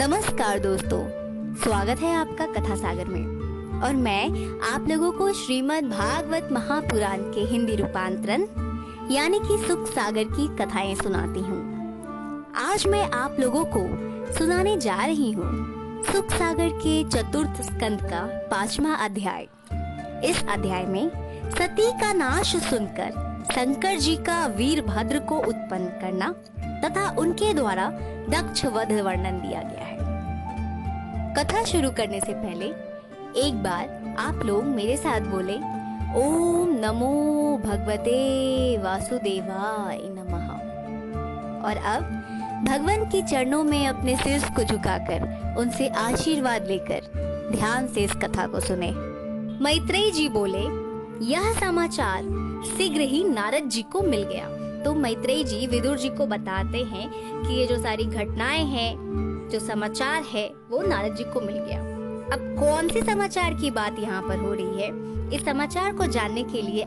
नमस्कार दोस्तों, स्वागत है आपका कथा सागर में। और मैं आप लोगों को श्रीमद् भागवत महापुराण के हिंदी रूपांतरण यानी कि सुख सागर की कथाएं सुनाती हूँ। आज मैं आप लोगों को सुनाने जा रही हूँ सुख सागर के चतुर्थ स्कंद का 5वां अध्याय। इस अध्याय में सती का नाश सुनकर शंकर जी का वीरभद्र को उत्पन्न करना तथा उनके द्वारा दक्ष वध वर्णन दिया गया है। कथा शुरू करने से पहले एक बार आप लोग मेरे साथ बोले, ओम नमो भगवते वासुदेवाय नमः। और अब भगवान के चरणों में अपने सिर को झुकाकर उनसे आशीर्वाद लेकर ध्यान से इस कथा को सुने। मैत्रेय जी बोले, यह समाचार शीघ्र ही नारद जी को मिल गया। तो मैत्रेय जी विदुर जी को बताते हैं कि ये जो सारी घटनाएं हैं, जो समाचार है, वो नारद जी को मिल गया। अब कौन से समाचार की बात यहाँ पर हो रही है, इस समाचार को जानने के लिए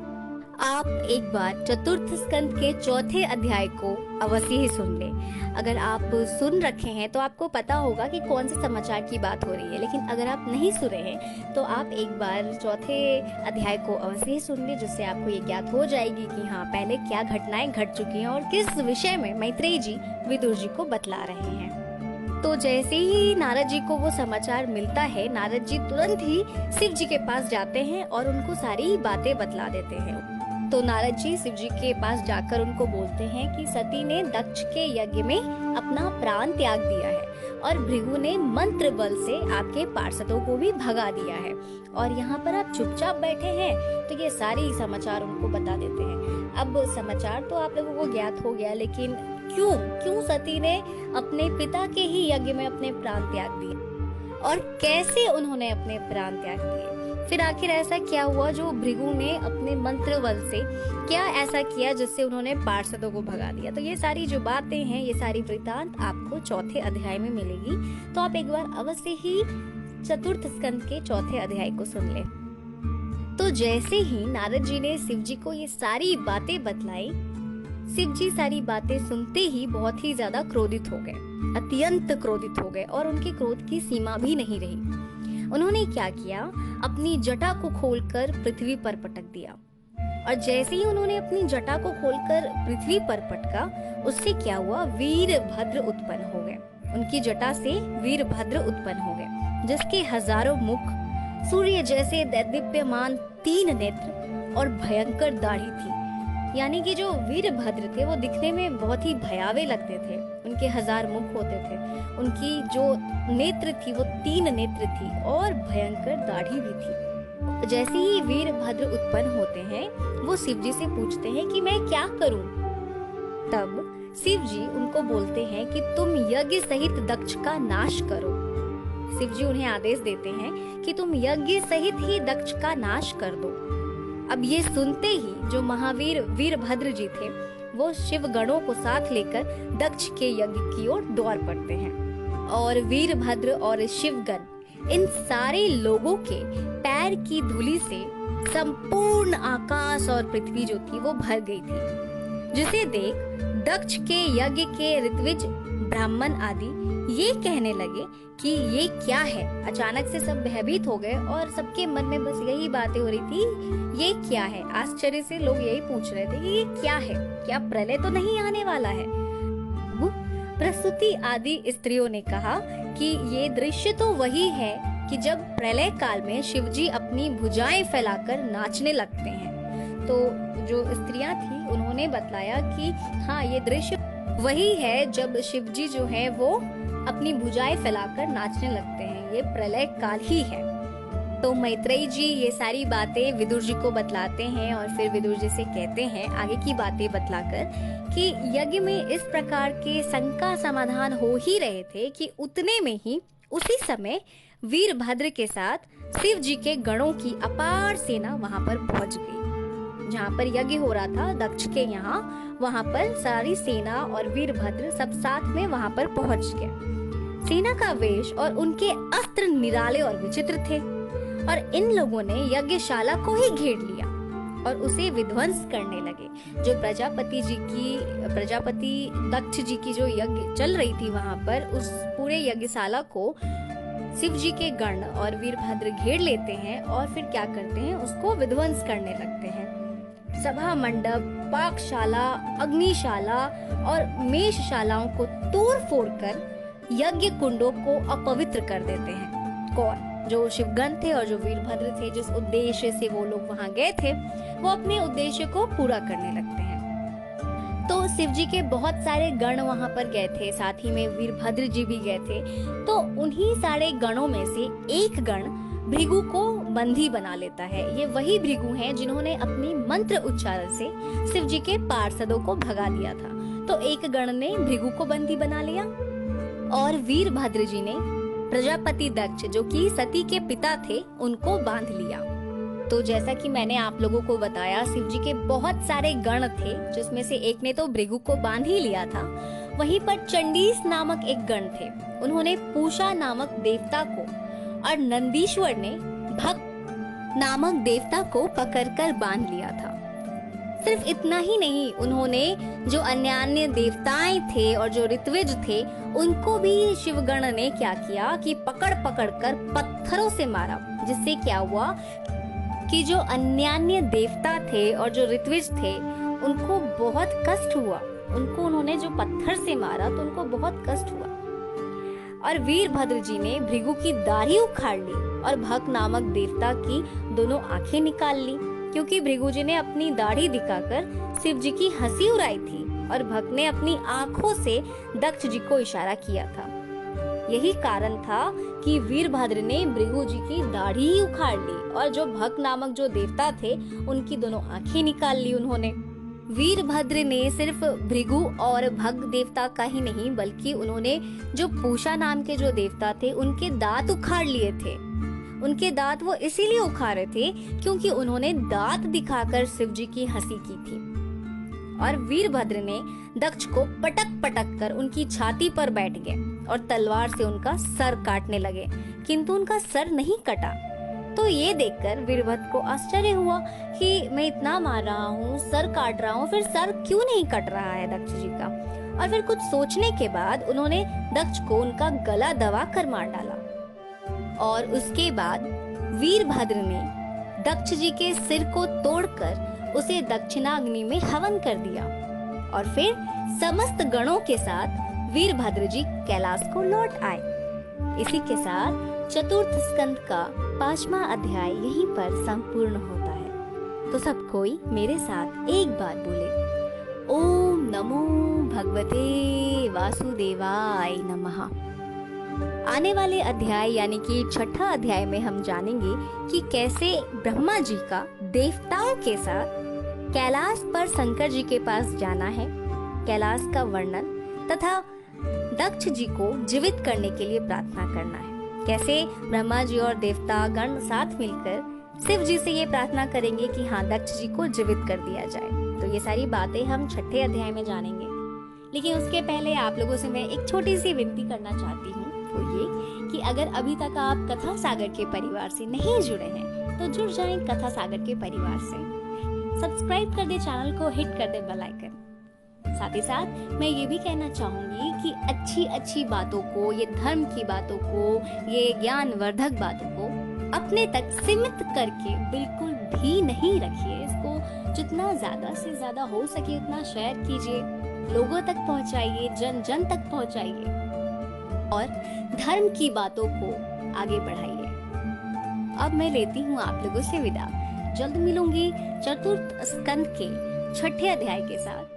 आप एक बार चतुर्थ स्कंद के 4थे अध्याय को अवश्य ही सुन लें। अगर आप सुन रखे हैं तो आपको पता होगा कि कौन से समाचार की बात हो रही है, लेकिन अगर आप नहीं सुने हैं तो आप एक बार 4थे अध्याय को अवश्य ही सुन लें, जिससे आपको ये ज्ञात हो जाएगी कि हाँ, पहले क्या घटनाएं घट चुकी हैं और किस विषय में मैत्रेय जी विदुर जी को बतला रहे हैं। तो जैसे ही नारद जी को वो समाचार मिलता है, नारद जी तुरंत ही शिव जी के पास जाते हैं और उनको सारी बातें बतला देते हैं। तो नारद जी शिव जी के पास जाकर उनको बोलते हैं कि सती ने दक्ष के यज्ञ में अपना प्राण त्याग दिया है और भृगु ने मंत्र बल से आपके पार्षदों को भी भगा दिया है, और यहाँ पर आप चुपचाप बैठे हैं। तो ये सारी समाचार उनको बता देते हैं। अब समाचार तो आप लोगों को ज्ञात हो गया, लेकिन क्यों सती ने अपने पिता के ही यज्ञ में अपने प्राण त्याग दिए और कैसे उन्होंने अपने प्राण त्याग दिए, फिर आखिर ऐसा क्या हुआ जो भृगु ने अपने मंत्र बल से क्या ऐसा किया जिससे उन्होंने पार्षदों को भगा दिया। तो ये सारी जो बातें हैं, ये सारी वृतांत आपको 4थे अध्याय में मिलेगी। तो आप एक बार अवश्य ही चतुर्थ स्कंद के 4थे अध्याय को सुन लें। तो जैसे ही नारद जी ने शिव जी को ये सारी बातें बतलाई, शिव जी सारी बातें सुनते ही बहुत ही ज्यादा क्रोधित हो गए, अत्यंत क्रोधित हो गए, और उनके क्रोध की सीमा भी नहीं रही। उन्होंने क्या किया, अपनी जटा को खोलकर पृथ्वी पर पटक दिया। और जैसे ही उन्होंने अपनी जटा को खोलकर पृथ्वी पर पटका, उससे क्या हुआ, वीरभद्र उत्पन्न हो गए। उनकी जटा से वीरभद्र उत्पन्न हो गए, जिसके हजारों मुख, सूर्य जैसे दैदीप्यमान 3 नेत्र और भयंकर दाढ़ी थी। यानी कि जो वीरभद्र थे वो दिखने में बहुत ही भयावे लगते थे। उनके 1000 मुख होते थे, उनकी जो नेत्र थी वो 3 नेत्र थी और भयंकर दाढ़ी भी थी। जैसे ही वीरभद्र उत्पन्न होते हैं, वो शिव जी से पूछते हैं कि मैं क्या करूं। तब शिव जी उनको बोलते हैं कि तुम यज्ञ सहित दक्ष का नाश करो। शिव जी उन्हें आदेश देते हैं कि तुम यज्ञ सहित ही दक्ष का नाश कर दो। अब ये सुनते ही जो महावीर वीरभद्र जी थे, वो शिव गणों को साथ लेकर दक्ष के यज्ञ की ओर दौड़ पड़ते हैं। और वीरभद्र और शिवगण इन सारे लोगों के पैर की धूलि से संपूर्ण आकाश और पृथ्वी जो थी वो भर गई थी, जिसे देख दक्ष के यज्ञ के ऋत्विज, ब्राह्मण आदि ये कहने लगे कि ये क्या है। अचानक से सब भयभीत हो गए और सबके मन में बस यही बातें हो रही थी, ये क्या है। आश्चर्य से लोग यही पूछ रहे थे कि ये क्या है, क्या प्रलय तो नहीं आने वाला है। प्रसूति आदि स्त्रियों ने कहा कि ये दृश्य तो वही है कि जब प्रलय काल में शिवजी अपनी भुजाएं फैलाकर नाचने लगते हैं। तो जो स्त्रियां थी उन्होंने बतलाया कि हाँ, ये दृश्य वही है जब शिवजी जो है वो अपनी भुजाएं फैलाकर नाचने लगते हैं, ये प्रलय काल ही है। तो मैत्रेय जी ये सारी बातें विदुर जी को बतलाते हैं और फिर विदुर जी से कहते हैं आगे की बातें बतलाकर कि यज्ञ में इस प्रकार के शंका समाधान हो ही रहे थे कि उतने में ही उसी समय वीरभद्र के साथ शिव जी के गणों की अपार सेना वहां पर पहुंच गई। जहाँ पर यज्ञ हो रहा था दक्ष के यहाँ, वहां पर सारी सेना और वीरभद्र सब साथ में वहां पर पहुंच गए। सेना का वेश और उनके अस्त्र निराले और विचित्र थे, और इन लोगों ने यज्ञशाला को ही घेर लिया और उसे विध्वंस करने लगे। जो प्रजापति दक्ष जी की जो यज्ञ चल रही थी वहां पर, उस पूरे यज्ञशाला को शिव जी के गण और वीरभद्र घेर लेते हैं और फिर क्या करते हैं, उसको विध्वंस करने लगते हैं। सभा मंडप, पाकशाला, अग्निशाला और मेषशालाओं को तोड़ फोड़ कर यज्ञ कुंडों को अपवित्र कर देते हैं। कौन? जो शिवगण थे और जो वीरभद्र थे, जिस उद्देश्य से वो लोग वहां गए थे, वो अपने उद्देश्य को पूरा करने लगते हैं। तो शिव जी के बहुत सारे गण वहां पर गए थे, साथ ही में वीरभद्र जी भी गए थे। तो उन्हीं सारे गणों में से एक गण भृगु को बंदी बना लेता है। ये वही भृगु हैं जिन्होंने अपनी मंत्र उच्चारण से शिव जी के पार्षदों को भगा दिया था। तो एक गण ने भृगु को बंदी बना लिया और वीरभद्र जी ने प्रजापति दक्ष, जो कि सती के पिता थे, उनको बांध लिया। तो जैसा कि मैंने आप लोगों को बताया, शिव जी के बहुत सारे गण थे, जिसमें से एक ने तो भृगु को बांध ही लिया था। वहीं पर चंडीस नामक एक गण थे, उन्होंने पूषा नामक देवता को और नंदीश्वर ने भक्त नामक देवता को पकड़कर बांध लिया था। सिर्फ इतना ही नहीं, उन्होंने जो अन्य देवताएं थे और जो ऋत्विज थे, उनको भी शिवगण ने क्या किया कि पकड़ पकड़ कर पत्थरों से मारा। जिससे क्या हुआ कि जो अन्य देवता थे और जो ऋत्विज थे, उनको बहुत कष्ट हुआ। उनको उन्होंने जो पत्थर से मारा तो उनको बहुत कष्ट हुआ। और वीरभद्र जी ने भृगु की दाढ़ी उखाड़ ली और भक्त नामक देवता की दोनों आंखें निकाल ली, क्योंकि भृगु जी ने अपनी दाढ़ी दिखाकर शिव जी की हंसी उड़ाई थी और भक्त ने अपनी आंखों से दक्ष जी को इशारा किया था। यही कारण था कि वीरभद्र ने भृगु जी की दाढ़ी ही उखाड़ ली और जो भक्त नामक जो देवता थे, उनकी दोनों आंखें निकाल ली उन्होंने। वीरभद्र ने सिर्फ भृगु और भक्त देवता का ही नहीं, बल्कि उन्होंने जो पूषा नाम के जो देवता थे, उनके दांत उखाड़ लिए थे। उनके दांत वो इसीलिए उखाड़े थे क्योंकि उन्होंने दांत दिखाकर शिव जी की हंसी की थी। और वीरभद्र ने दक्ष को पटक पटक कर उनकी छाती पर बैठ गए और तलवार से उनका सर काटने लगे, किंतु उनका सर नहीं कटा। तो ये देखकर वीरभद्र को आश्चर्य हुआ कि मैं इतना मार रहा हूँ, सर काट रहा हूँ, फिर सर क्यों नहीं कट रहा है दक्ष जी का। और फिर कुछ सोचने के बाद उन्होंने दक्ष को उनका गला दबा कर मार डाला। और उसके बाद वीरभद्र ने दक्ष जी के सिर को तोड़कर उसे दक्षिणाग्नि में हवन कर दिया और फिर समस्त गणों के साथ वीरभद्र जी कैलाश को लौट आए। इसी के साथ चतुर्थ स्कंद का 5वां अध्याय यहीं पर संपूर्ण होता है। तो सब कोई मेरे साथ एक बार बोले, ओम नमो भगवते वासुदेवाय नमः। आने वाले अध्याय यानी कि 6ठा अध्याय में हम जानेंगे कि कैसे ब्रह्मा जी का देवताओं के साथ कैलाश पर शंकर जी के पास जाना है, कैलाश का वर्णन तथा दक्ष जी को जीवित करने के लिए प्रार्थना करना है। कैसे ब्रह्मा जी और देवता गण साथ मिलकर शिव जी से ये प्रार्थना करेंगे कि हाँ, दक्ष जी को जीवित कर दिया जाए। तो ये सारी बातें हम 6ठे अध्याय में जानेंगे। लेकिन उसके पहले आप लोगों से मैं एक छोटी सी विनती करना चाहती हूँ, वो ये कि अगर अभी तक आप कथा सागर के परिवार से नहीं जुड़े हैं तो जुड़ जाएं कथा सागर के परिवार से। सब्सक्राइब कर दे चैनल को, हिट कर दे बेल आइकन। साथ ही साथ मैं ये भी कहना चाहूंगी कि अच्छी अच्छी बातों को, ये धर्म की बातों को, ये ज्ञानवर्धक बातों को अपने तक सीमित करके बिल्कुल भी नहीं रखिए। इसको जितना ज्यादा से ज्यादा हो सके उतना शेयर कीजिए, लोगों तक पहुंचाइए, जन जन तक पहुंचाइए और धर्म की बातों को आगे बढ़ाइए। अब मैं लेती हूँ आप लोगों से विदा। जल्द मिलूंगी चतुर्थ स्कंद के 6ठे अध्याय के साथ।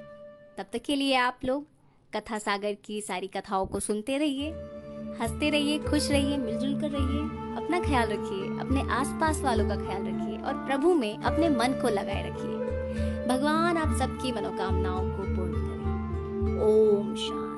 तब तक के लिए आप लोग कथा सागर की सारी कथाओं को सुनते रहिए, हंसते रहिए, खुश रहिए, मिलजुल कर रहिए। अपना ख्याल रखिए, अपने आसपास वालों का ख्याल रखिए और प्रभु में अपने मन को लगाए रखिए। भगवान आप सबकी मनोकामनाओं को पूर्ण करें। ओम शांति।